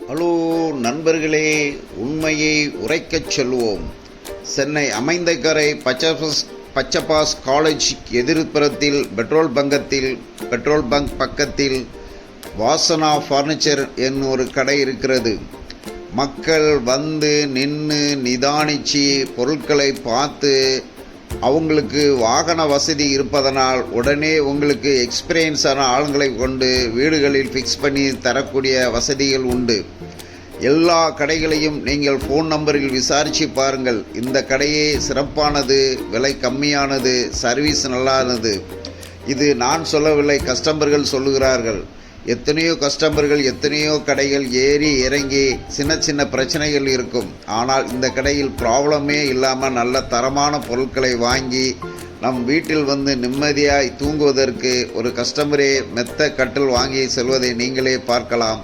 Hello நண்பர்களே, உண்மையை உரைக்கச் சொல்வோம். சென்னை அமைந்தகரை பச்சபாஸ் காலேஜ் எதிர்ப்புறத்தில் பெட்ரோல் பங்க் பக்கத்தில் வாசனா ஃபர்னிச்சர் என்னும் ஒரு கடை இருக்கிறது. மக்கள் வந்து நின்று நிதானித்து பொருட்களை பார்த்து அவங்களுக்கு வாகன வசதி இருப்பதனால் உடனே உங்களுக்கு எக்ஸ்பீரியன்ஸான ஆளுங்களை கொண்டு வீடுகளில் ஃபிக்ஸ் பண்ணி தரக்கூடிய வசதிகள் உண்டு. எல்லா கடைகளையும் நீங்கள் ஃபோன் நம்பரில் விசாரித்து பாருங்கள். இந்த கடையே சிறப்பானது, விலை கம்மியானது, சர்வீஸ் நல்லானது. இது நான் சொல்லவில்லை, கஸ்டமர்கள் சொல்லுகிறார்கள். எத்தனையோ கஸ்டமர்கள் எத்தனையோ கடைகள் ஏறி இறங்கி சின்ன பிரச்சனைகள் இருக்கும். ஆனால் இந்த கடையில் ப்ராப்ளமே இல்லாமல் நல்ல தரமான பொருட்களை வாங்கி நம் வீட்டில் வந்து நிம்மதியாய் தூங்குவதற்கு ஒரு கஸ்டமரே மெத்த கட்டில் வாங்கி செல்வதை நீங்களே பார்க்கலாம்.